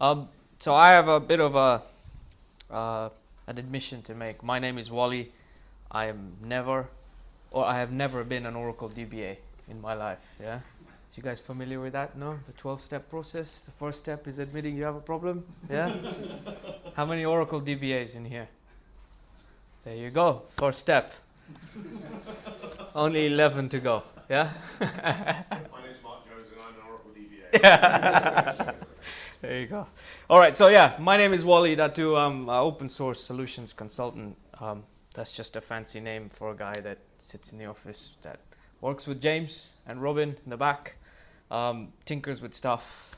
So I have a bit of an admission to make. My name is Walli. I have never been an Oracle DBA in my life. Yeah. So you guys familiar with that? No? The 12-step process. The first step is admitting you have a problem. Yeah. How many Oracle DBAs in here? There you go. First step. Only 11 to go. Yeah. My name's Mark Jones and I'm an Oracle DBA. Yeah. There you go. All right. So yeah, my name is Walli Datoo. I'm an open source solutions consultant. That's just a fancy name for a guy that sits in the office that works with James and Robin in the back, tinkers with stuff,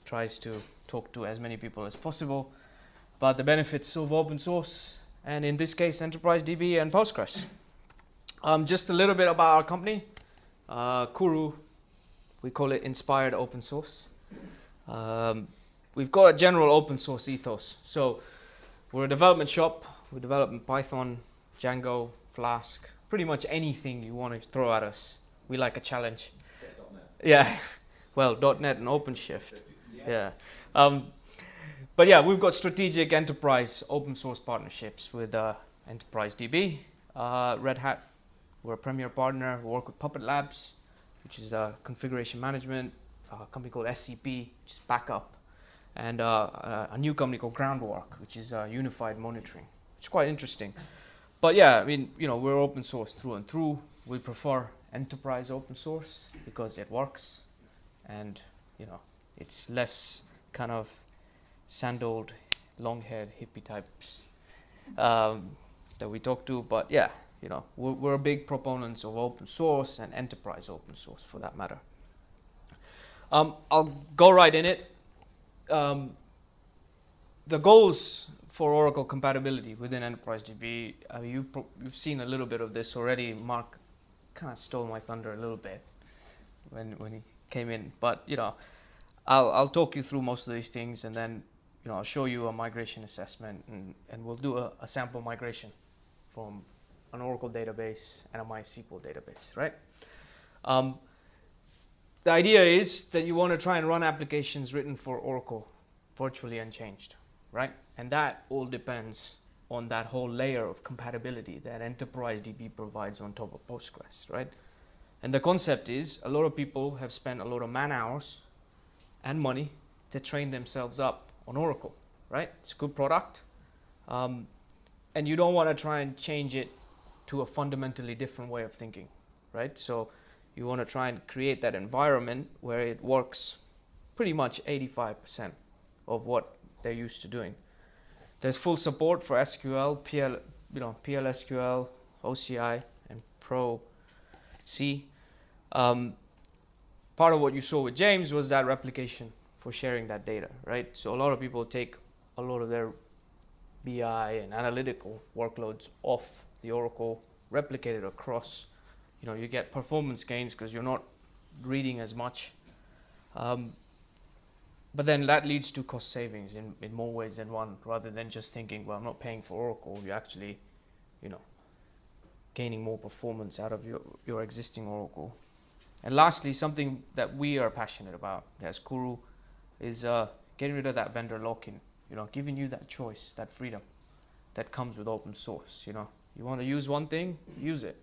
tries to talk to as many people as possible about the benefits of open source, and in this case, EnterpriseDB and Postgres. Just a little bit about our company. Quru, we call it inspired open source. We've got a general open source ethos. So we're a development shop. We develop in Python, Django, Flask, pretty much anything you want to throw at us. We like a challenge. Yeah, well, .NET and OpenShift. Yeah. But yeah, we've got strategic enterprise open source partnerships with EnterpriseDB, Red Hat. We're a premier partner. We work with Puppet Labs, which is configuration management, a company called SCP, which is backup, and a new company called Groundwork, which is unified monitoring. It's quite interesting. But yeah, I mean, we're open source through and through. We prefer enterprise open source because it works, and it's less kind of sandaled, long-haired hippie types that we talk to. But yeah, we're big proponents of open source and enterprise open source for that matter. I'll go right in it. The goals for Oracle compatibility within EnterpriseDB, you've seen a little bit of this already. Mark kind of stole my thunder a little bit when he came in, but I'll talk you through most of these things, and then I'll show you a migration assessment, and we'll do a sample migration from an Oracle database and a MySQL database, right? The idea is that you want to try and run applications written for Oracle virtually unchanged, right? And that all depends on that whole layer of compatibility that EnterpriseDB provides on top of Postgres, right? And the concept is a lot of people have spent a lot of man hours and money to train themselves up on Oracle, right? It's a good product. And you don't want to try and change it to a fundamentally different way of thinking, right? So you want to try and create that environment where it works pretty much 85% of what they're used to doing. There's full support for SQL, PLSQL, OCI, and Pro-C. Part of what you saw with James was that replication for sharing that data, right? So a lot of people take a lot of their BI and analytical workloads off the Oracle, replicate it across. You get performance gains because you're not reading as much. But then that leads to cost savings in more ways than one, rather than just thinking, well, I'm not paying for Oracle. You're actually, gaining more performance out of your existing Oracle. And lastly, something that we are passionate about as Quru is getting rid of that vendor lock-in, giving you that choice, that freedom that comes with open source. You want to use one thing, use it.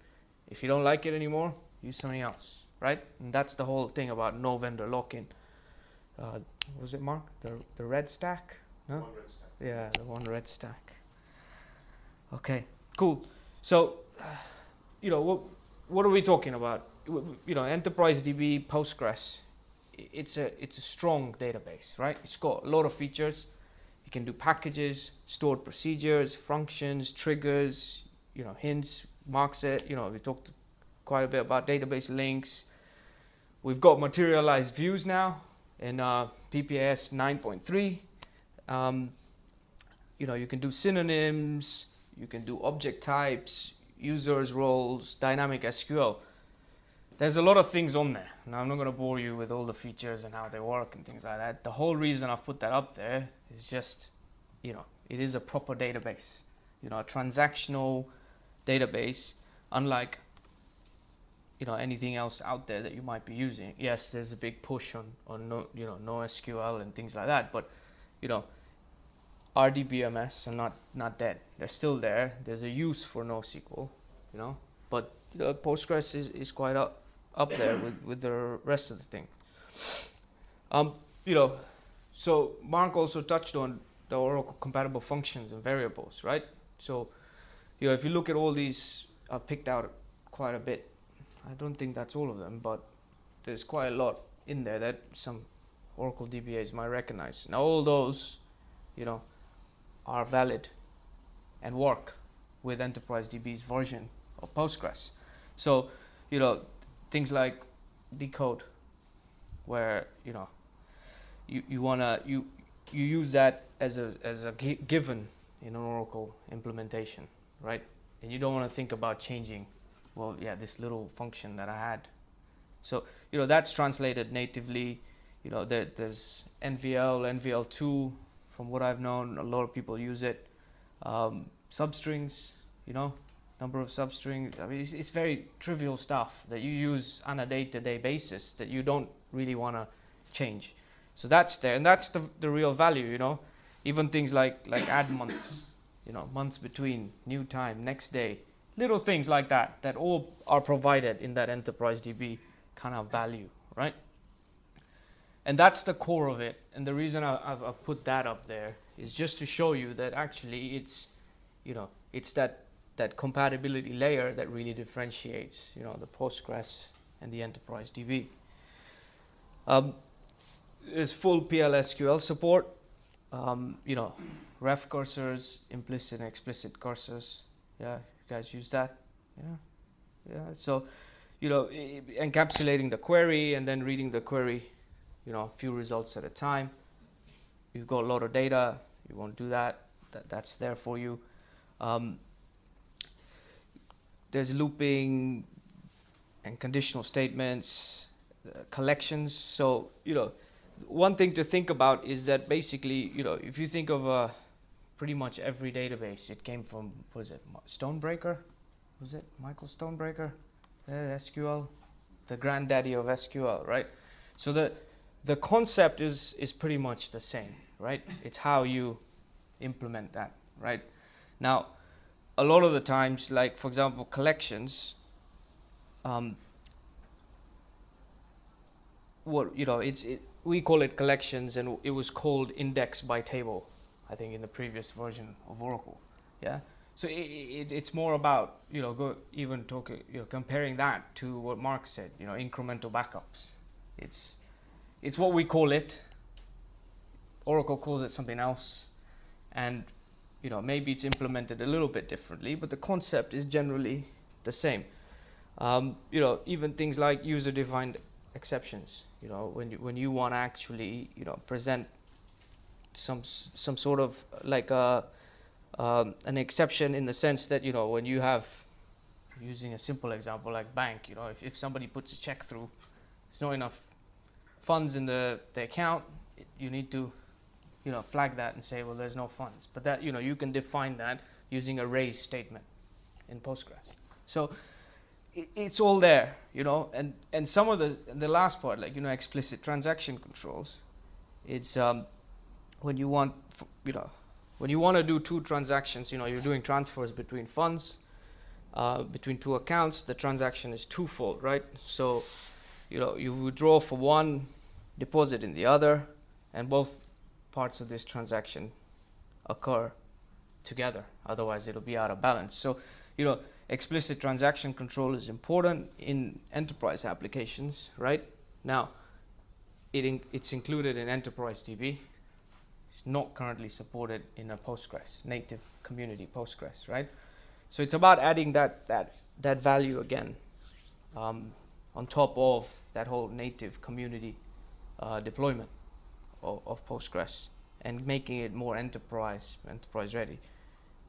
If you don't like it anymore, use something else, right? And that's the whole thing about no vendor lock-in. What was it, Mark? The red stack? No? One red stack. Yeah, the one red stack. Okay, cool. So, what are we talking about? EnterpriseDB, Postgres. It's a strong database, right? It's got a lot of features. You can do packages, stored procedures, functions, triggers, hints, markset. We talked quite a bit about database links. We've got materialized views now in PPAS 9.3. You can do synonyms, you can do object types, users, roles, dynamic SQL. There's a lot of things on there. Now, I'm not going to bore you with all the features and how they work and things like that. The whole reason I've put that up there is just, it is a proper database. A transactional database, unlike anything else out there that you might be using. Yes, there's a big push on NoSQL and things like that, but RDBMS are not dead. They're still there. There's a use for NoSQL, but Postgres is quite up there with the rest of the thing. So Mark also touched on the Oracle compatible functions and variables, right? So if you look at all these, I've picked out quite a bit. I don't think that's all of them, but there's quite a lot in there that some Oracle DBAs might recognize. Now all those, are valid and work with EnterpriseDB's version of Postgres. So, things like decode, where you use that as a given in an Oracle implementation, right? And you don't want to think about changing, this little function that I had. So that's translated natively. There's NVL, NVL2. From what I've known, a lot of people use it. Substrings, number of substrings. I mean, it's very trivial stuff that you use on a day-to-day basis that you don't really want to change. So that's there, and that's the real value, Even things like add months, months between, new time, next day, little things like that all are provided in that EnterpriseDB kind of value, right? And that's the core of it. And the reason I've put that up there is just to show you that actually it's that compatibility layer that really differentiates, the Postgres and the EnterpriseDB. There's full PLSQL support, ref cursors, implicit and explicit cursors. Yeah, you guys use that? Yeah. So, encapsulating the query and then reading the query, a few results at a time. You've got a lot of data, you won't do that. That's there for you. There's looping and conditional statements, collections. So, one thing to think about is that basically, if you think of pretty much every database, it came from, Stonebreaker? Was it Michael Stonebreaker? SQL, the granddaddy of SQL, right? So the concept is pretty much the same, right? It's how you implement that, right? Now, a lot of the times, like for example, collections, we call it collections, and it was called index by table, I think, in the previous version of Oracle. Yeah. So it's more about comparing that to what Mark said, incremental backups. It's what we call it. Oracle calls it something else, and maybe it's implemented a little bit differently, but the concept is generally the same. Even things like user-defined exceptions. When you want to actually present some sort of like an exception, in the sense that when you have, using a simple example like bank, if somebody puts a check through, there's not enough funds in the account, you need to flag that and say, well, there's no funds. But that you can define that using a raise statement in Postgres. So it's all there, and some of the last part, like explicit transaction controls, it's when you want to do two transactions, you're doing transfers between funds, between two accounts, the transaction is twofold, right? So you withdraw for one, deposit in the other, and both parts of this transaction occur together, otherwise it'll be out of balance. So explicit transaction control is important in enterprise applications, right? Now it's included in EnterpriseDB. It's not currently supported in a Postgres, native community Postgres, right? So it's about adding that value again on top of that whole native community deployment of Postgres, and making it more enterprise ready.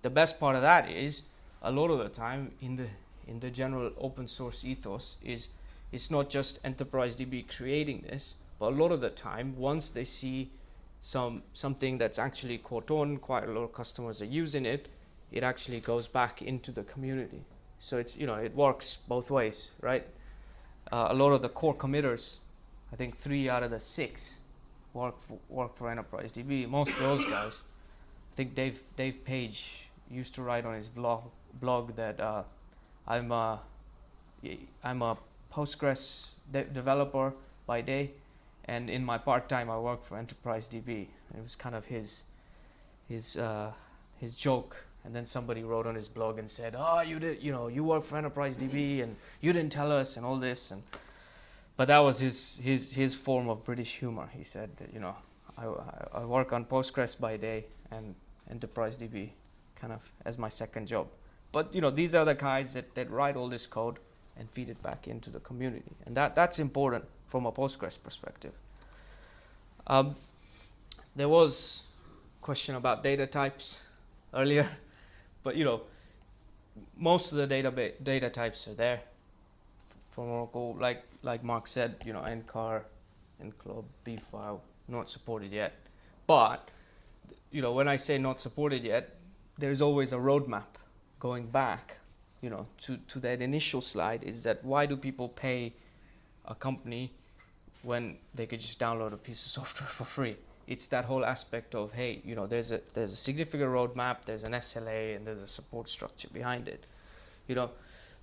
The best part of that is, a lot of the time in the general open source ethos, is it's not just EnterpriseDB creating this, but a lot of the time, once they see something that's actually caught on, quite a lot of customers are using it, it actually goes back into the community. So it's it works both ways, right? a lot of the core committers, I think 3 out of the 6 work for EnterpriseDB. Most of those guys, I think Dave Page used to write on his blog that I'm a Postgres developer by day, and in my part-time I work for EnterpriseDB. It was kind of his joke. And then somebody wrote on his blog and said, "Oh, you work for EnterpriseDB and you didn't tell us," and all this. But that was his form of British humor. He said that, I work on Postgres by day and EnterpriseDB kind of as my second job. But these are the guys that write all this code and feed it back into the community, and that's important from a Postgres perspective. There was a question about data types earlier, but most of the data types are there from Oracle. Like Mark said, ncar, nclub, bfile, not supported yet. But when I say not supported yet, there's always a roadmap going back, to that initial slide. Is that why do people pay a company when they could just download a piece of software for free? It's that whole aspect of, hey, there's a significant roadmap, there's an SLA, and there's a support structure behind it.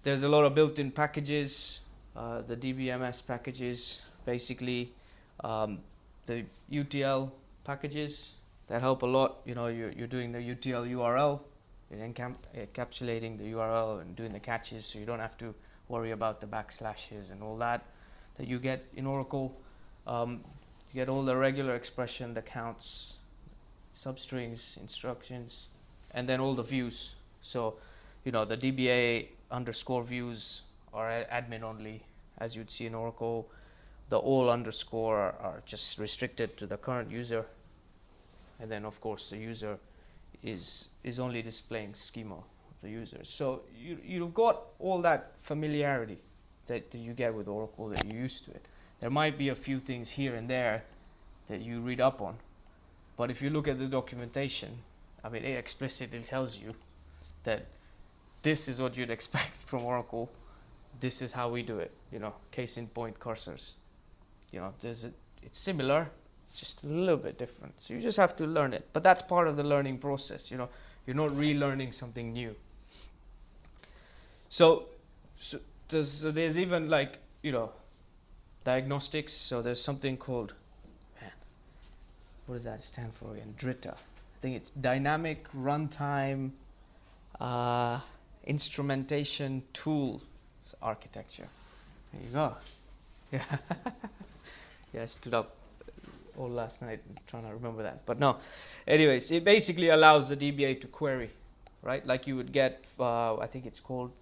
There's a lot of built-in packages, the DBMS packages, basically, the UTL packages that help a lot. You're doing the UTL URL, and encapsulating the URL and doing the catches, so you don't have to worry about the backslashes and all that you get in Oracle. You get all the regular expression, the counts, substrings, instructions, and then all the views. So, the DBA underscore views are admin only, as you'd see in Oracle. The all underscore are just restricted to the current user. And then, of course, the user is only displaying schema of the user. So you've got all that familiarity that you get with Oracle, that you're used to it. There might be a few things here and there that you read up on, but if you look at the documentation, it explicitly tells you that this is what you'd expect from Oracle. This is how we do it. Case in point cursors. It's similar. It's just a little bit different. So you just have to learn it. But that's part of the learning process. You're not relearning something new. So there's even diagnostics. So there's something called, what does that stand for again? DRITA. I think it's Dynamic Runtime Instrumentation Tools Architecture. There you go. Yeah. Yeah, I stood up all last night trying to remember that. But no. Anyways, it basically allows the DBA to query, right? Like you would get, I think it's called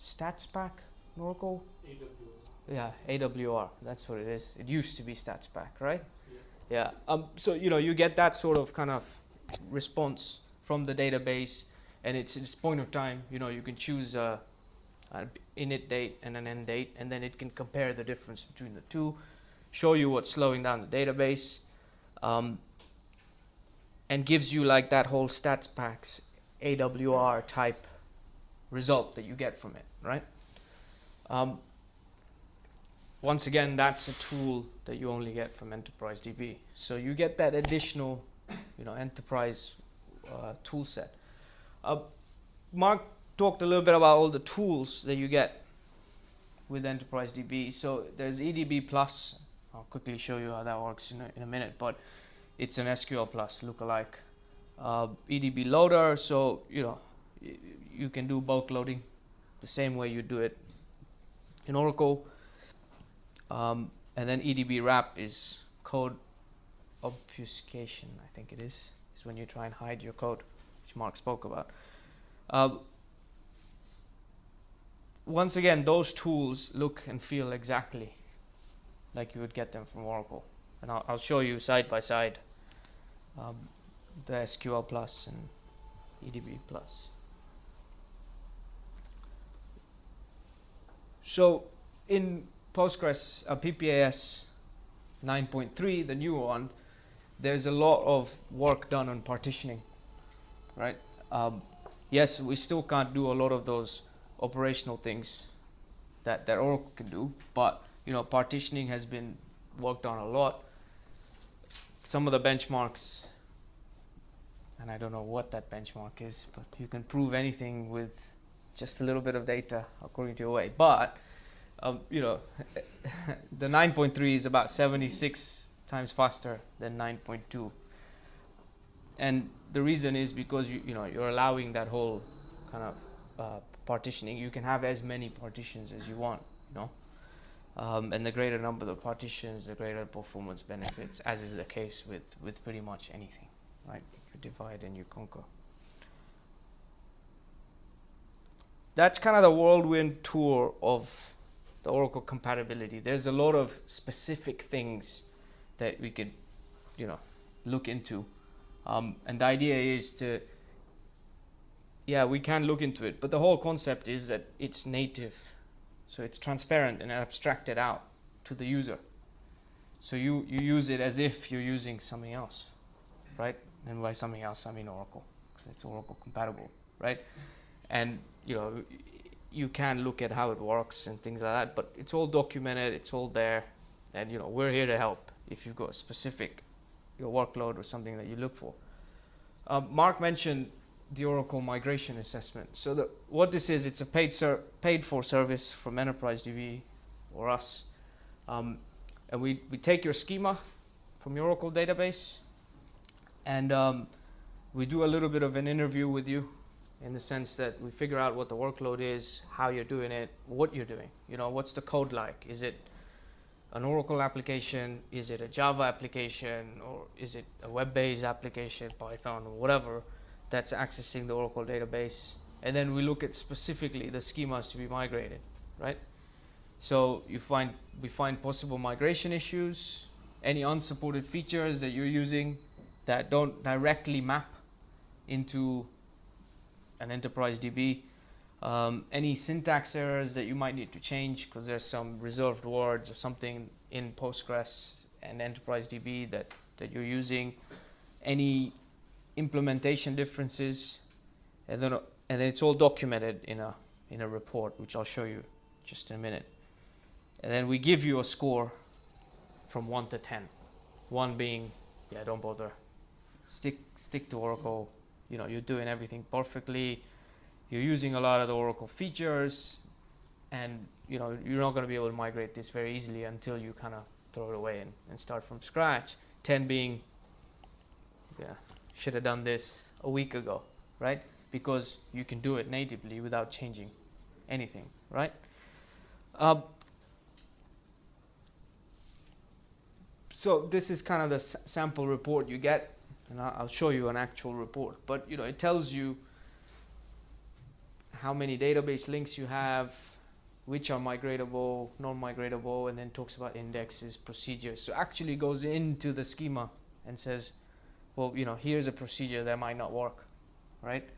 StatsPack in Oracle. AWR. Yeah, AWR. That's what it is. It used to be StatsPack, right? Yeah. So you get that sort of kind of response from the database, and it's point of time. You can choose an init date and an end date, and then it can compare the difference between the two, show you what's slowing down the database, and gives you that whole StatsPack's AWR type result that you get from it, right? Once again, that's a tool that you only get from EnterpriseDB. So you get that additional, enterprise tool set. Mark talked a little bit about all the tools that you get with EnterpriseDB. So there's EDB Plus. I'll quickly show you how that works in a minute, but it's an SQL Plus lookalike. EDB Loader, so you can do bulk loading the same way you do it in Oracle. And then EDB Wrap is code obfuscation, I think it is. It's when you try and hide your code, which Mark spoke about. Once again, those tools look and feel exactly like you would get them from Oracle. And I'll show you side by side the SQL Plus and EDB Plus. So in Postgres, PPAS 9.3, the new one, there's a lot of work done on partitioning, right? Yes, we still can't do a lot of those operational things that Oracle can do. But partitioning has been worked on a lot. Some of the benchmarks, and I don't know what that benchmark is, but you can prove anything with just a little bit of data according to your way. But the 9.3 is about 76 times faster than 9.2, and the reason is because you're allowing that whole kind of partitioning. You can have as many partitions as you want, and the greater number of partitions, the greater performance benefits, as is the case with pretty much anything, right? You divide and you conquer. That's kind of the whirlwind tour of the Oracle compatibility. There's a lot of specific things that we could, look into. And the idea is we can look into it, but the whole concept is that it's native. So it's transparent and abstracted out to the user. So you use it as if you're using something else, right? And by something else, I mean Oracle, because it's Oracle compatible, right? And you can look at how it works and things like that, but it's all documented, it's all there, and we're here to help if you've got a specific workload or something that you look for. Mark mentioned the Oracle migration assessment. So what this is, it's a paid for service from EnterpriseDB or us, and we take your schema from your Oracle database, and we do a little bit of an interview with you, in the sense that we figure out what the workload is, how you're doing it, what you're doing. What's the code like? Is it an Oracle application? Is it a Java application? Or is it a web-based application, Python, or whatever, that's accessing the Oracle database? And then we look at specifically the schemas to be migrated, right? So we find possible migration issues, any unsupported features that you're using that don't directly map into an EnterpriseDB, any syntax errors that you might need to change because there's some reserved words or something in Postgres and EnterpriseDB that you're using, any implementation differences, and then it's all documented in a report, which I'll show you just in a minute. And then we give you a score from 1 to 10. 1 being, don't bother, stick to Oracle. You're doing everything perfectly. You're using a lot of the Oracle features, and you're not going to be able to migrate this very easily until you kind of throw it away and start from scratch. 10 being, should have done this a week ago, right? Because you can do it natively without changing anything, right? So this is kind of the sample report you get. And I'll show you an actual report, but it tells you how many database links you have, which are migratable, non-migratable, and then talks about indexes, procedures. So actually goes into the schema and says, well, here's a procedure that might not work, right?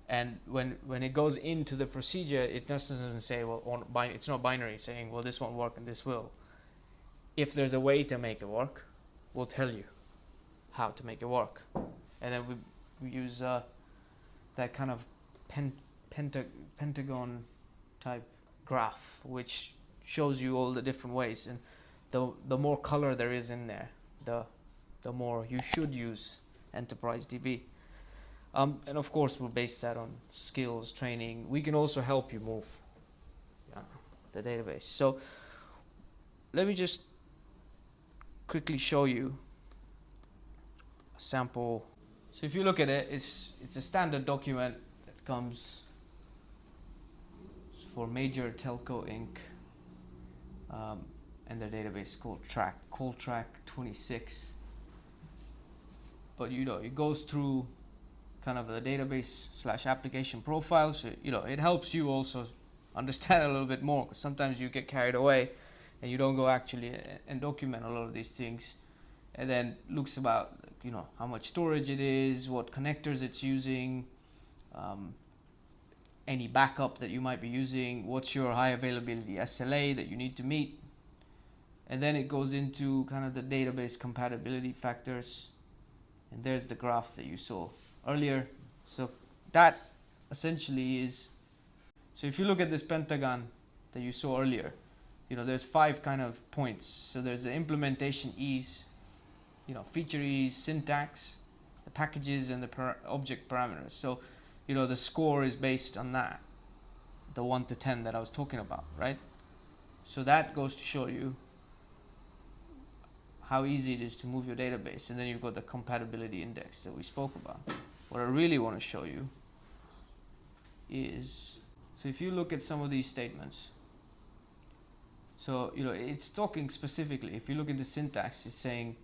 And when it goes into the procedure, it doesn't say, well, it's not binary saying, well, this won't work and this will. If there's a way to make it work, we'll tell you how to make it work. And then we use that kind of pentagon type graph, which shows you all the different ways, and the more color there is in there, the more you should use EnterpriseDB. And of course we'll base that on skills, training. We can also help you move the database. So let me just quickly show you sample. So if you look at it, it's a standard document that comes for Major Telco Inc. And their database called Coltrack 26. But it goes through kind of a database / application profile. So it helps you also understand a little bit more, because sometimes you get carried away and you don't go actually and document a lot of these things. And then looks about how much storage it is, what connectors it's using, any backup that you might be using, what's your high availability SLA that you need to meet. And then it goes into kind of the database compatibility factors, and there's the graph that you saw earlier. So that essentially is, so if you look at this pentagon that you saw earlier, there's 5 kind of points. So there's the implementation ease, feature ease, syntax, the packages, and the object parameters. So, the score is based on that, the 1 to 10 that I was talking about, right? So that goes to show you how easy it is to move your database. And then you've got the compatibility index that we spoke about. What I really want to show you is, so if you look at some of these statements, so it's talking specifically, if you look into syntax, it's saying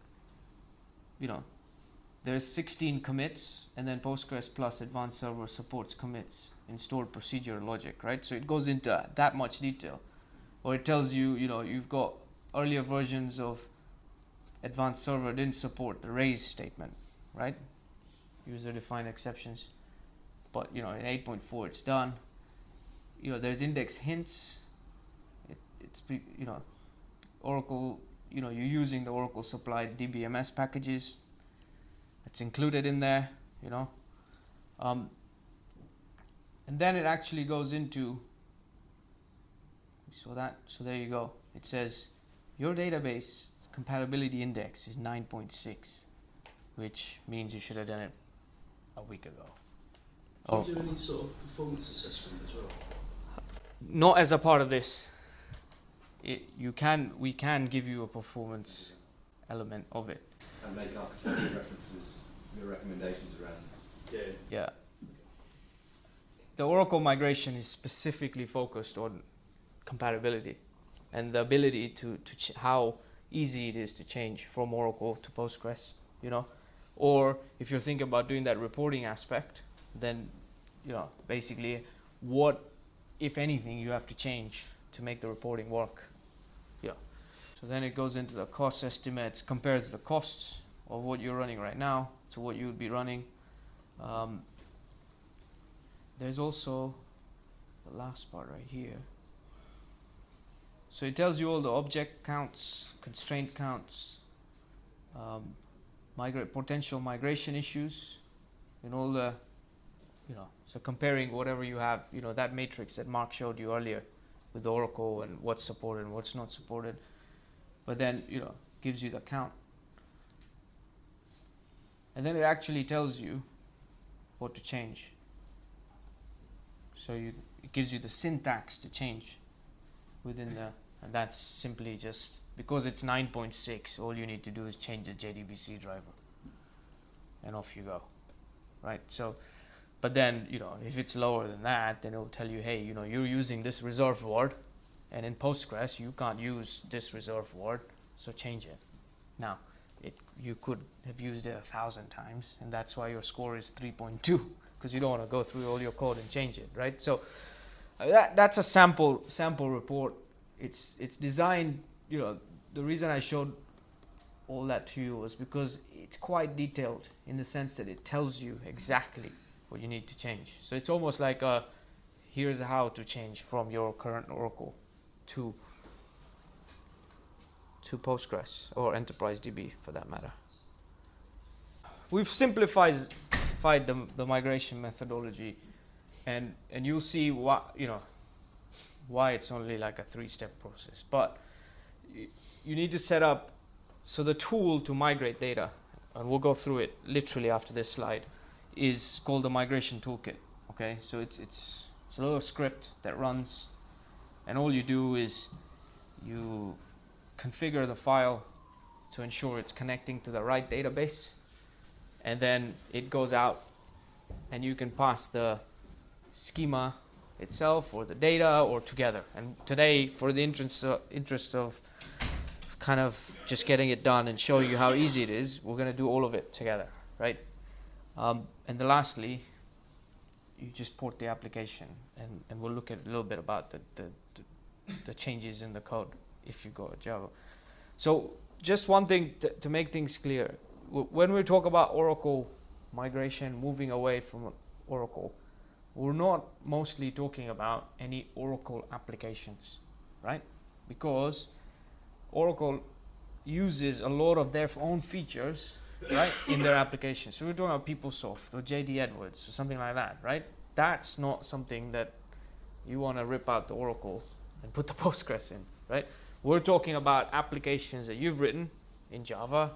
there's 16 commits, and then Postgres plus advanced server supports commits in stored procedure logic, right? So it goes into that much detail. Or it tells you, you've got earlier versions of advanced server didn't support the raise statement, right? User defined exceptions. But in 8.4 it's done. There's index hints. It's Oracle, you're using the Oracle supplied DBMS packages. It's included in there, and then it actually goes into, so there you go. It says your database compatibility index is 9.6, which means you should have done it a week ago. Do you do any sort of performance assessment as well? Not as a part of this. We can give you a performance element of it. And make architectural references, your recommendations around. Yeah. The Oracle migration is specifically focused on compatibility and the ability to how easy it is to change from Oracle to Postgres, or if you're thinking about doing that reporting aspect, then basically what, if anything, you have to change to make the reporting work. So then it goes into the cost estimates, compares the costs of what you're running right now to what you would be running. There's also the last part right here. So it tells you all the object counts, constraint counts, potential migration issues, and all the, so comparing whatever you have, that matrix that Mark showed you earlier with Oracle and what's supported and what's not supported. But then, gives you the count. And then it actually tells you what to change. So it gives you the syntax to change within the, and that's simply just, because it's 9.6, all you need to do is change the JDBC driver. And off you go, right? So, but then, if it's lower than that, then it'll tell you, hey, you're using this reserved word, and in Postgres, you can't use this reserved word, so change it. Now, you could have used it 1,000 times, and that's why your score is 3.2, because you don't want to go through all your code and change it, right? So that's a sample report. It's designed, the reason I showed all that to you was because it's quite detailed in the sense that it tells you exactly what you need to change. So it's almost like here's how to change from your current Oracle to Postgres or EnterpriseDB for that matter. We've simplified the migration methodology, and you'll see why it's only like a 3-step process. But you need to set up, so the tool to migrate data, and we'll go through it literally after this slide, is called the migration toolkit. Okay, so it's a little script that runs, and all you do is you configure the file to ensure it's connecting to the right database, and then it goes out, and you can pass the schema itself or the data or together. And today, for the interest of kind of just getting it done and showing you how easy it is, we're going to do all of it together, right? And then lastly, you just port the application, and we'll look at a little bit about the changes in the code if you go at Java. So just one thing to make things clear, when we talk about Oracle migration, moving away from Oracle, we're not mostly talking about any Oracle applications, right? Because Oracle uses a lot of their own features, right, in their applications. So we're talking about PeopleSoft or JD Edwards or something like that, right? That's not something that you want to rip out the Oracle and put the Postgres in, right? We're talking about applications that you've written in Java,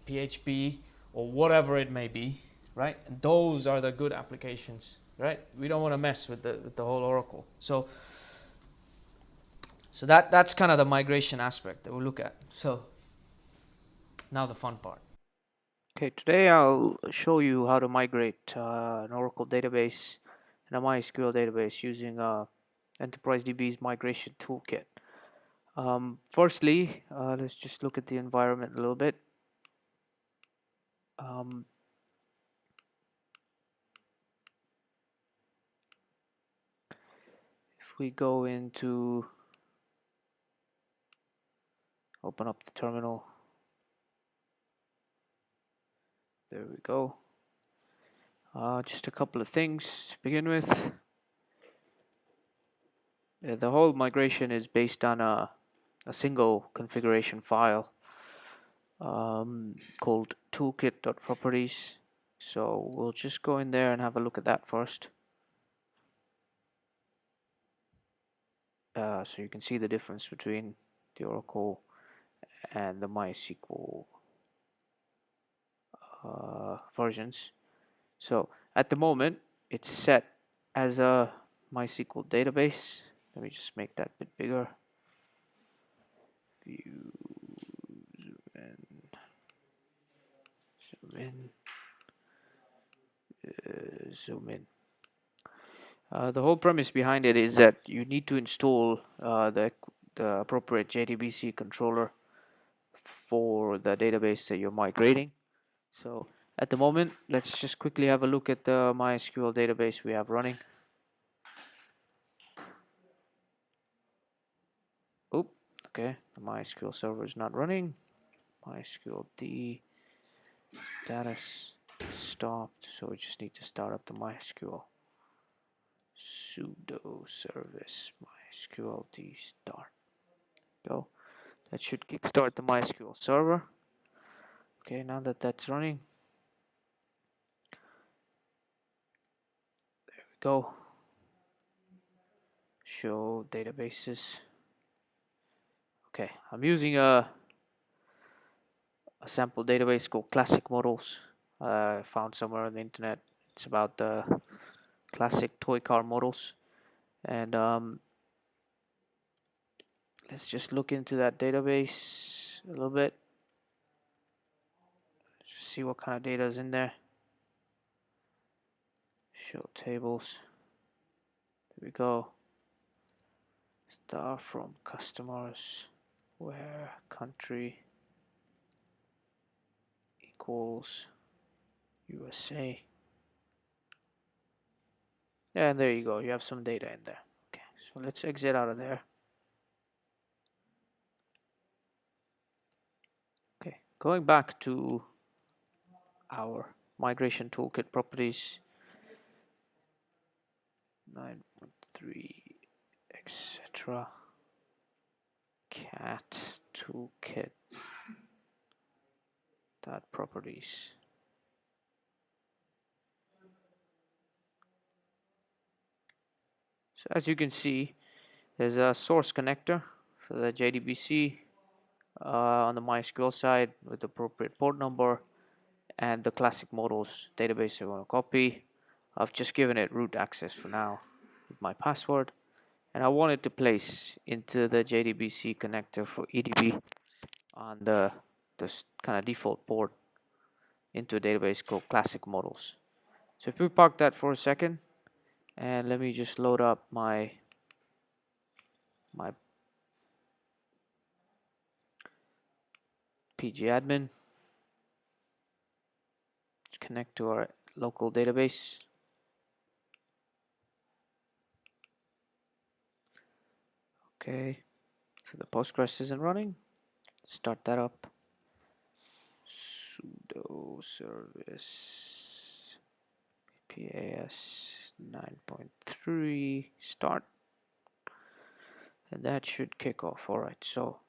PHP, or whatever it may be, right? And those are the good applications, right? We don't want to mess with the whole Oracle. So that's kind of the migration aspect that we'll look at. So now the fun part. Okay, today I'll show you how to migrate an Oracle database and a MySQL database using EnterpriseDB's migration toolkit. Firstly, let's just look at the environment a little bit. If we go into, open up the terminal. There we go. Just a couple of things to begin with. The whole migration is based on a single configuration file called toolkit.properties. So we'll just go in there and have a look at that first. So you can see the difference between the Oracle and the MySQL versions. So at the moment it's set as a MySQL database. Let me just make that a bit bigger. View, zoom in, zoom in. The whole premise behind it is that you need to install the appropriate JDBC controller for the database that you're migrating. So at the moment, let's just quickly have a look at the MySQL database we have running. Oop, okay, the MySQL server is not running. MySQL D status stopped, so we just need to start up the MySQL. Sudo service MySQL D start. Go. That should kickstart the MySQL server. Okay, now that that's running, there we go. Show databases. Okay, I'm using a sample database called Classic Models. I found somewhere on the internet. It's about the classic toy car models, and let's just look into that database a little bit. Just see what kind of data is in there. Show tables. There we go. Start from customers, where country equals USA. Yeah, and there you go. You have some data in there. Okay, so let's exit out of there. Okay, going back to our migration toolkit properties, 9.3, etc. cat toolkit dot properties. So as you can see, there's a source connector for the JDBC on the MySQL side with the appropriate port number and the classic models database I want to copy. I've just given it root access for now with my password, and I want it to place into the JDBC connector for EDB on the kind of default port into a database called classic models. So if we park that for a second, and let me just load up my pgadmin. Let's connect to our local database. Okay, so the Postgres isn't running. Start that up. Sudo service PAS 9.3 start, and that should kick off. All right, so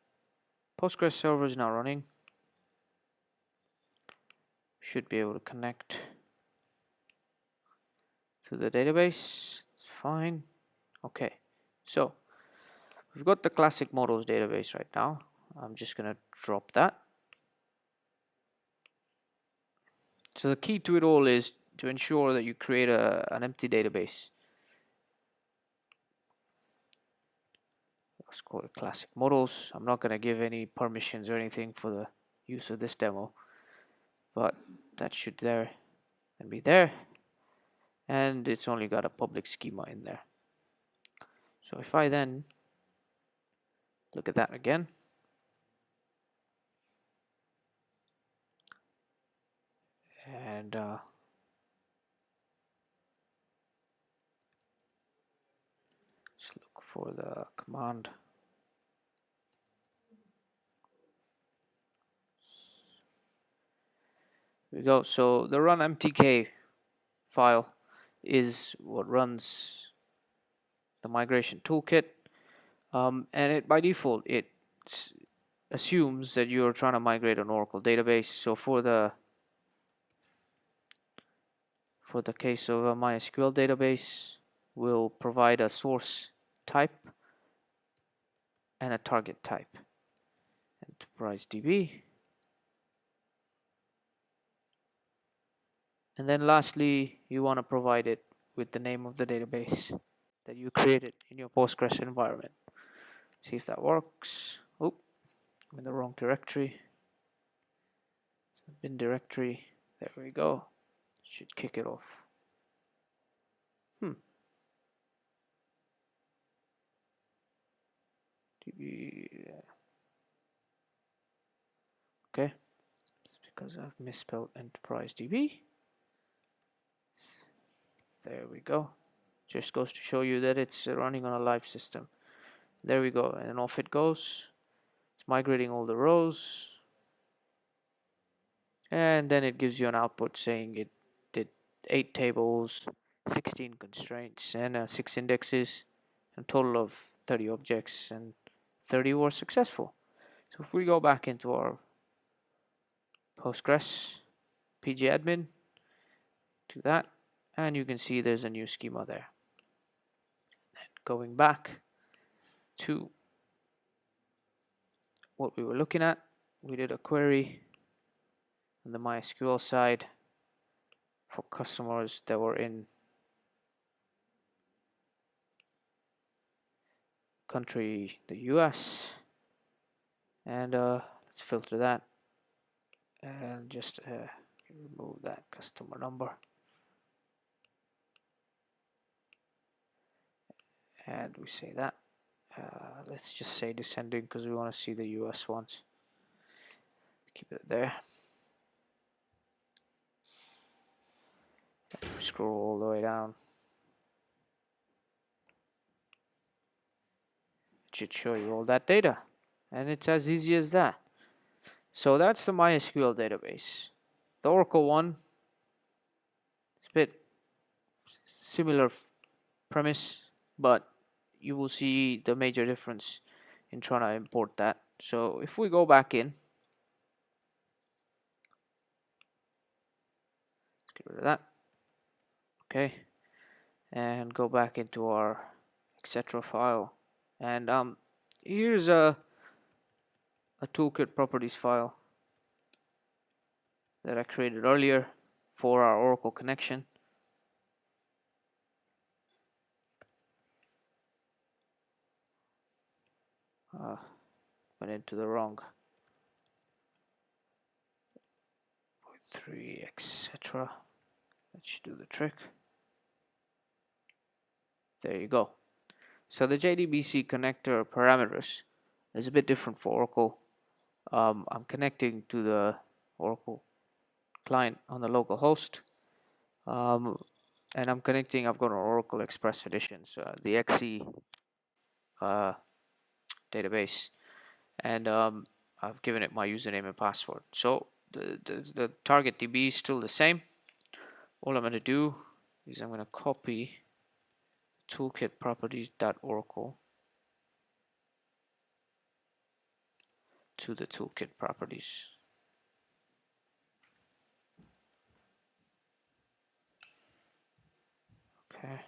Postgres server is now running. Should be able to connect to the database. It's fine. Okay, so we've got the classic models database right now. I'm just going to drop that. So the key to it all is to ensure that you create an empty database. Let's call it classic models. I'm not going to give any permissions or anything for the use of this demo, but that should there and be there. And it's only got a public schema in there. So if I then look at that again, and just look for the command. Here we go. So the run mtk file is what runs the migration toolkit, and it by default it assumes that you're trying to migrate an Oracle database. So for the case of a MySQL database, we'll provide a source type and a target type. EnterpriseDB. And then lastly, you want to provide it with the name of the database that you created in your Postgres environment. See if that works. Oh, I'm in the wrong directory. It's the bin directory. There we go. Should kick it off. DB. Okay. It's because I've misspelled EnterpriseDB. There we go. Just goes to show you that it's running on a live system. There we go, and off it goes. It's migrating all the rows, and then it gives you an output saying it did 8 tables, 16 constraints, and 6 indexes, a total of 30 objects, and 30 were successful. So if we go back into our Postgres pgadmin, to that, and you can see there's a new schema there. And going back to what we were looking at, we did a query on the MySQL side for customers that were in country the US, and let's filter that and just remove that customer number, and we say that let's just say descending because we want to see the US ones. Keep it there. Scroll all the way down. It should show you all that data, and it's as easy as that. So that's the MySQL database. The Oracle one, it's a bit similar premise, but you will see the major difference in trying to import that. So if we go back in, let's get rid of that. Okay, and go back into our etc file, and here's a toolkit properties file that I created earlier for our Oracle connection. Went into the wrong 3 etc. That should do the trick. There you go. So the JDBC connector parameters is a bit different for Oracle. I'm connecting to the Oracle client on the local host, and I'm connecting. I've got an Oracle Express Edition, so the XE database, and I've given it my username and password. So the target DB is still the same. All I'm going to do is I'm going to copy toolkit properties.oracle to the toolkit properties. Okay.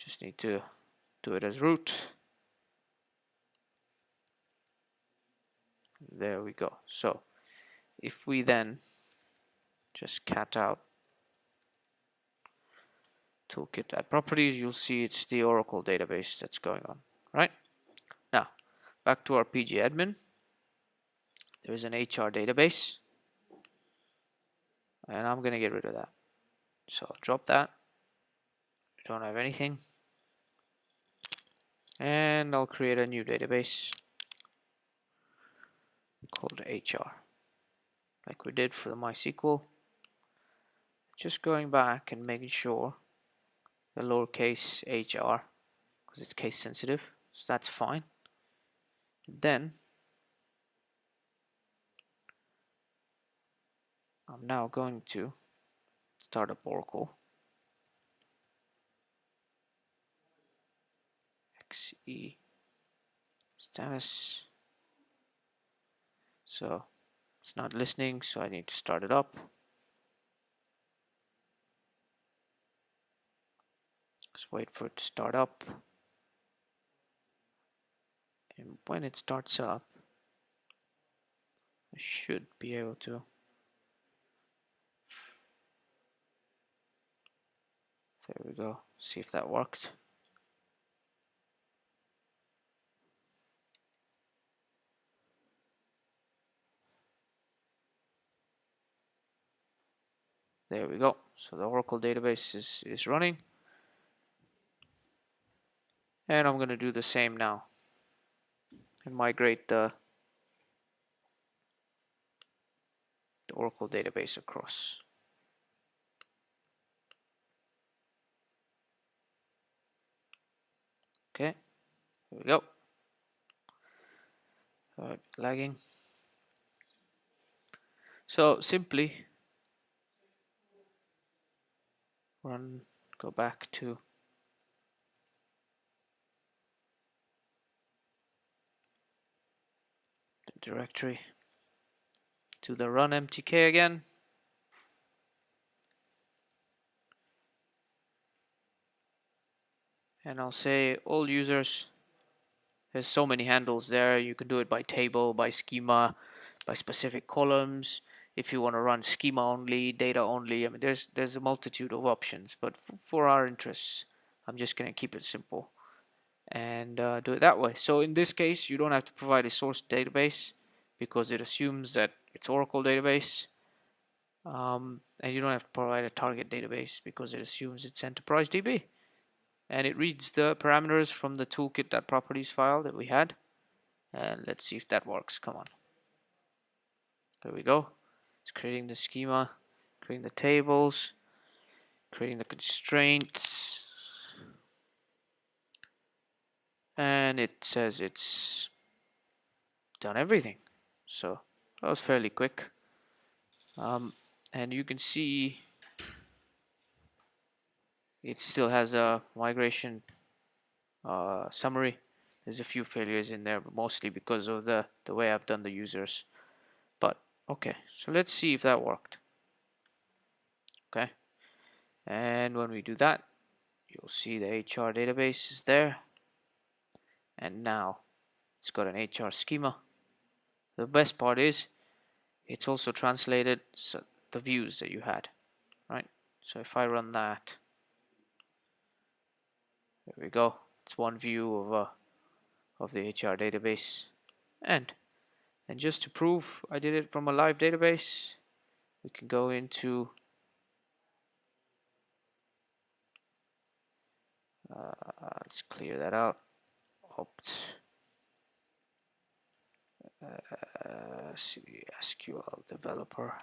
Just need to do it as root. There we go. So if we then just cat out Toolkit.properties, you'll see it's the Oracle database that's going on, right? Now, back to our PG admin. There is an HR database, and I'm going to get rid of that. So I'll drop that. We don't have anything. And I'll create a new database called HR, like we did for the MySQL. Just going back and making sure the lowercase HR, because it's case sensitive, so that's fine. Then I'm now going to start up Oracle. XE status. So it's not listening, so I need to start it up. Just wait for it to start up. And when it starts up, I should be able to. There we go. See if that worked. There we go. So the Oracle database is running. And I'm going to do the same now and migrate the Oracle database across. Okay, here we go. All right, lagging. So simply go back to the directory, to the run mtk again. And I'll say all users. There's so many handles there. You can do it by table, by schema, by specific columns. If you want to run schema only, data only, I mean, there's a multitude of options. But for our interests, I'm just going to keep it simple and do it that way. So in this case, you don't have to provide a source database because it assumes that it's Oracle database. And you don't have to provide a target database because it assumes it's EnterpriseDB. And it reads the parameters from the toolkit.properties file that we had. And let's see if that works. Come on. There we go. It's creating the schema, creating the tables, creating the constraints. And it says it's done everything. So that was fairly quick. And you can see it still has a migration summary. There's a few failures in there, but mostly because of the way I've done the users. But okay, so let's see if that worked. Okay, and when we do that, you'll see the HR database is there, and now it's got an HR schema. The best part is it's also translated the views that you had, right? So if I run that, there we go. It's one view of the HR database, and just to prove I did it from a live database, we can go into let's clear that out. Opt SQL developer,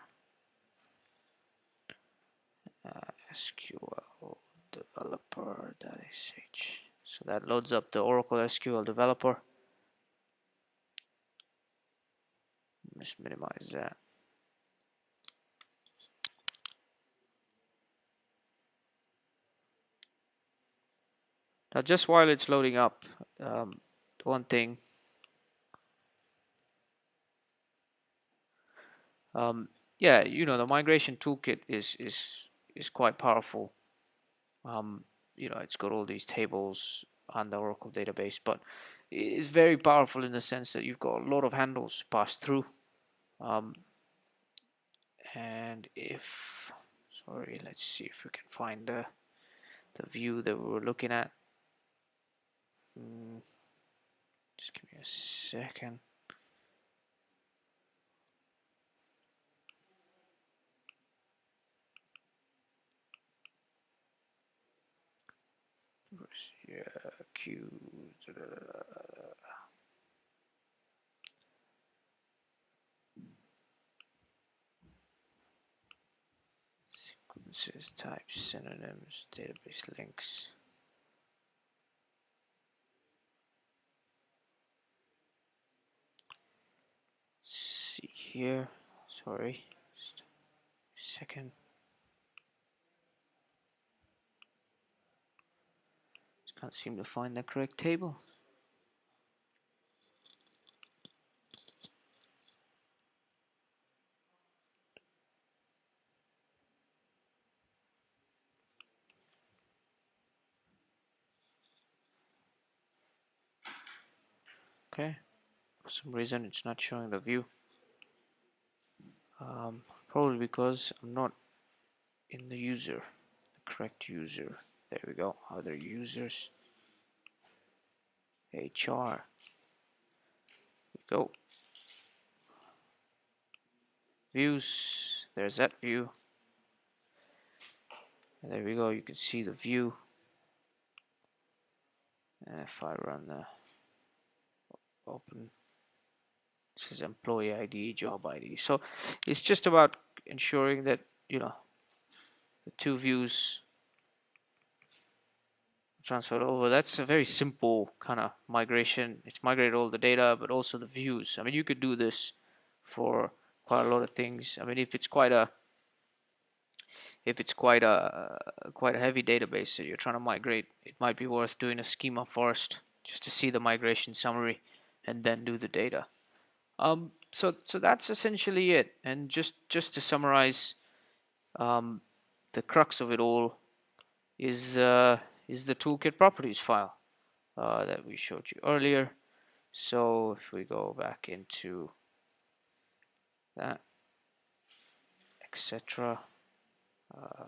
SQL developer.sh. So that loads up the Oracle SQL developer. Just minimize that. Now, just while it's loading up, one thing. Yeah, you know, the migration toolkit is quite powerful. it's got all these tables on the Oracle database, but it's very powerful in the sense that you've got a lot of handles to pass through. And let's see if we can find the view that we were looking at. Just give me a second. Yeah, Q. Sequences, types, synonyms, database links. See here. Sorry, just a second. Just can't seem to find the correct table. Okay, for some reason it's not showing the view. Probably because I'm not in the user, the correct user. There we go. Other users. HR. There we go. Views. There's that view. And there we go. You can see the view. And if I run the open, it says employee ID, job ID. So it's just about ensuring that the two views transferred over. That's a very simple kind of migration. It's migrated all the data, but also the views. I mean, you could do this for quite a lot of things. I mean, if it's quite a heavy database that you're trying to migrate, it might be worth doing a schema first, just to see the migration summary, and then do the data. So that's essentially it. And just to summarize, the crux of it all is the Toolkit properties file that we showed you earlier. So if we go back into that, etc.,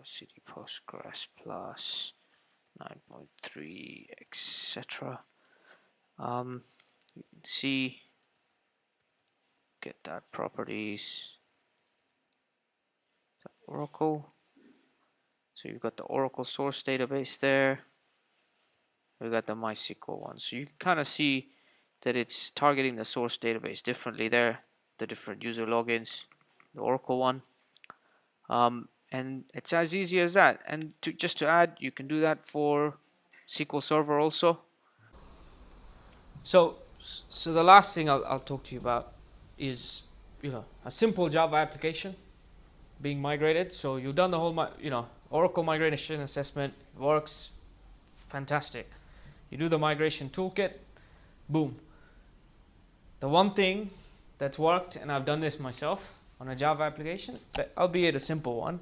cd Postgres plus 9.3, etc. You can see, get that properties, the Oracle. So you've got the Oracle source database there. We've got the MySQL one. So you can kind of see that it's targeting the source database differently there, the different user logins, the Oracle one. And it's as easy as that. And just to add, you can do that for SQL Server also. So the last thing I'll talk to you about is a simple Java application being migrated. So you've done the whole Oracle migration assessment. It works fantastic. You do the migration toolkit, boom. The one thing that's worked, and I've done this myself on a Java application, but albeit a simple one,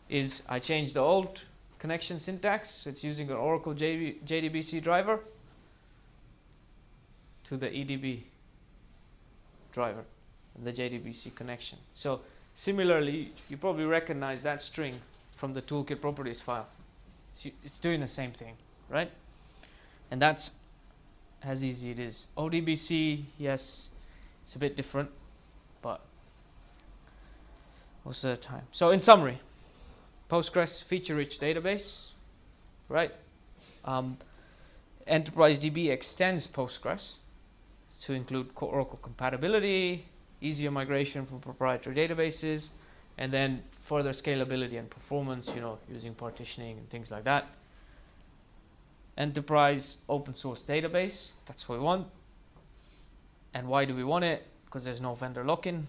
is I changed the old connection syntax. So it's using an Oracle JDBC driver to the EDB driver, the JDBC connection. So similarly, you probably recognize that string from the toolkit properties file. It's doing the same thing, right? And that's as easy it is. ODBC, yes, it's a bit different, but most of the time. So in summary, Postgres feature-rich database, right? EnterpriseDB extends Postgres to include Oracle compatibility, easier migration from proprietary databases, and then further scalability and performance, using partitioning and things like that. Enterprise open source database, that's what we want. And why do we want it? Because there's no vendor lock-in,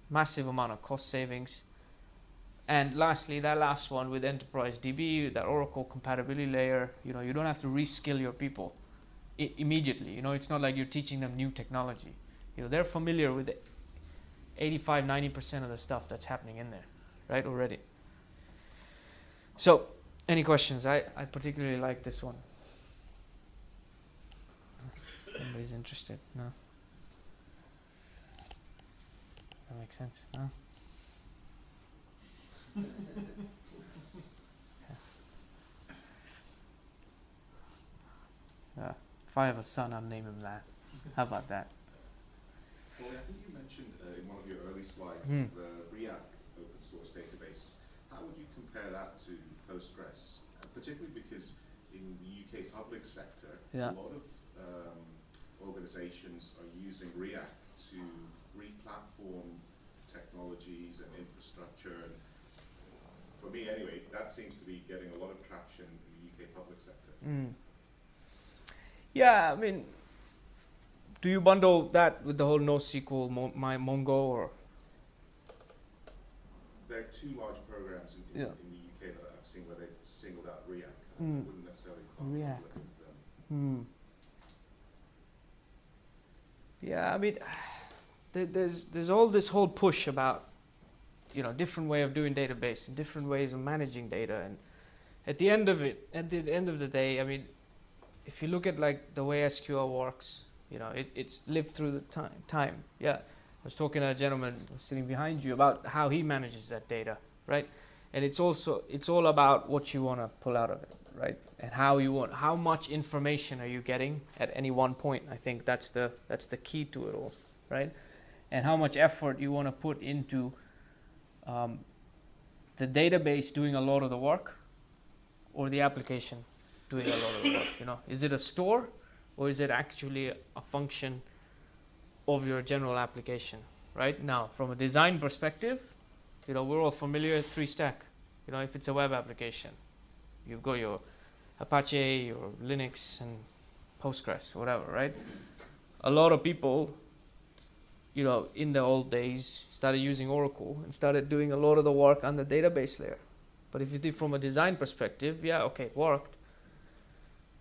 massive amount of cost savings. And lastly, that last one with EnterpriseDB, that Oracle compatibility layer, you don't have to reskill your people immediately. It's not like you're teaching them new technology. They're familiar with 85-90% of the stuff that's happening in there, right, already. So Any questions? I particularly like this one. Nobody's interested. No. That makes sense. No. If I have a son, I'll name him that. How about that? Well, I think you mentioned in one of your early slides the React open source database. How would you compare that to Postgres? Particularly because in the UK public sector, a lot of organizations are using React to re-platform technologies and infrastructure. And for me, anyway, that seems to be getting a lot of traction in the UK public sector. Yeah, I mean, do you bundle that with the whole NoSQL, Mongo, or? There are two large programs in the UK that I've seen where they've singled out React. I wouldn't necessarily bundle it with them. Yeah, I mean, there's all this whole push about, different way of doing database and different ways of managing data, and at the end of the day, I mean, if you look at like the way SQL works, it's lived through the time. Yeah, I was talking to a gentleman sitting behind you about how he manages that data, right? And it's all about what you want to pull out of it, right? And how much information are you getting at any one point? I think that's the key to it all, right? And how much effort you want to put into the database doing a lot of the work, or the application doing a lot of the work. Is it a store, or is it actually a function of your general application? Right now, from a design perspective, we're all familiar with 3-stack. If it's a web application, you've got your Apache, your Linux, and Postgres, whatever, right? A lot of people, in the old days, started using Oracle and started doing a lot of the work on the database layer. But if you think from a design perspective, it worked.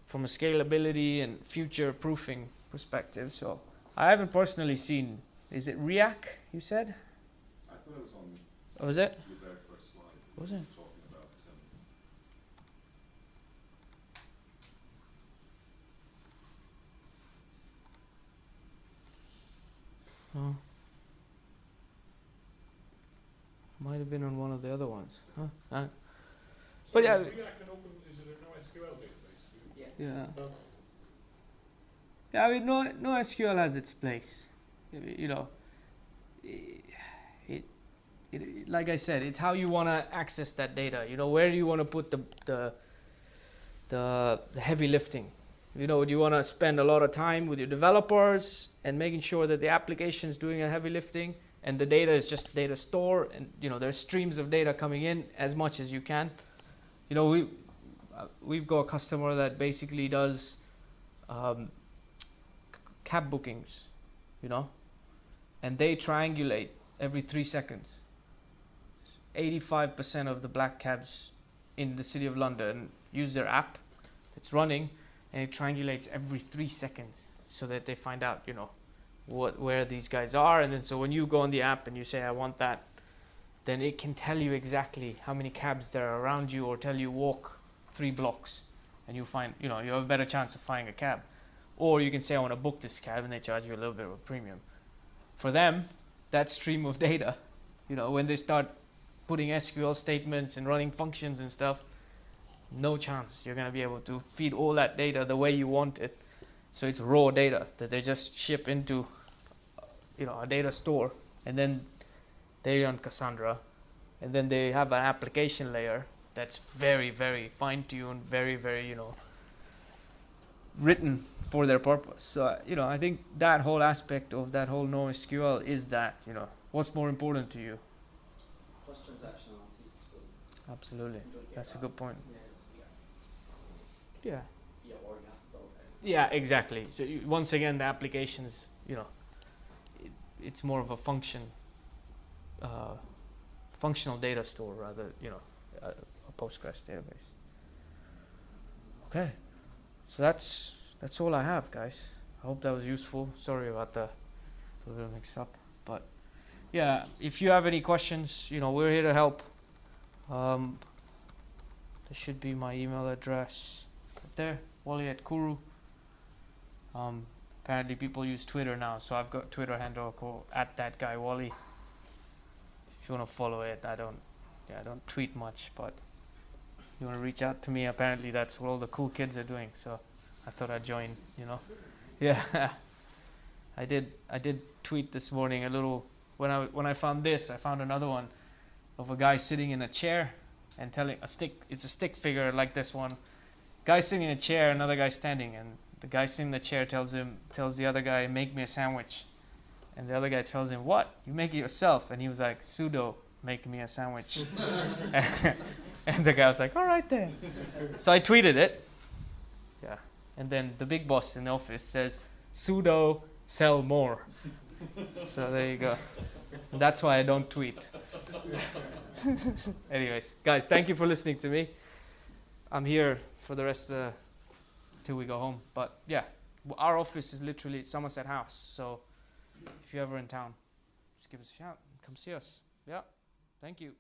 From a scalability and future proofing perspective, so I haven't personally seen. Is it React? You said? I thought it was on. Oh, was it? Your very first slide. Was it? Talking about. Oh. Might have been on one of the other ones. Huh? But yeah. React and Open, is it a NoSQL database? Yeah. Yeah, I mean, NoSQL has its place. Like I said, it's how you want to access that data. Where do you want to put the heavy lifting? Do you want to spend a lot of time with your developers and making sure that the application is doing a heavy lifting, and the data is just data store, and there's streams of data coming in as much as you can. We've got a customer that basically does cab bookings, and they triangulate every 3 seconds. 85% of the black cabs in the city of London use their app. It's running, and it triangulates every 3 seconds so that they find out, where these guys are. And then so when you go on the app and you say, I want that, then it can tell you exactly how many cabs there are around you, or tell you walk 3 blocks, and you find, you have a better chance of finding a cab. Or you can say, I want to book this cab, and they charge you a little bit of a premium. For them, that stream of data, when they start putting SQL statements and running functions and stuff, no chance you're going to be able to feed all that data the way you want it. So it's raw data that they just ship into, a data store, and then they run Cassandra, and then they have an application layer that's very, very fine-tuned, very, very, written for their purpose. So, I think that whole aspect of that whole NoSQL is that, what's more important to you? Plus transactionality. Absolutely. That's a good point. Yeah. Yeah. Yeah, or you have to build it. Yeah, exactly. So once again, the applications, it's more of a functional data store rather, a Postgres database. Okay, so that's all I have, guys. I hope that was useful. Sorry about the little mix up, but yeah, if you have any questions, we're here to help. There should be my email address right there, Walli at Quru. Apparently people use Twitter now, so I've got Twitter handle called @thatguywalli. If you want to follow it, I don't tweet much, but you want to reach out to me, apparently that's what all the cool kids are doing, so I thought I'd join, you know. Yeah. I did tweet this morning a little. When I found this, I found another one of a guy sitting in a chair and telling it's a stick figure like this one. Guy sitting in a chair, another guy standing, and the guy sitting in the chair tells the other guy, make me a sandwich. And the other guy tells him, what? You make it yourself? And he was like, sudo, make me a sandwich. And the guy was like, all right then. So I tweeted it. Yeah. And then the big boss in the office says, sudo, sell more. So there you go. And that's why I don't tweet. Anyways, guys, thank you for listening to me. I'm here for the rest of till we go home. But yeah, our office is literally at Somerset House. So if you're ever in town, just give us a shout and come see us. Yeah, thank you.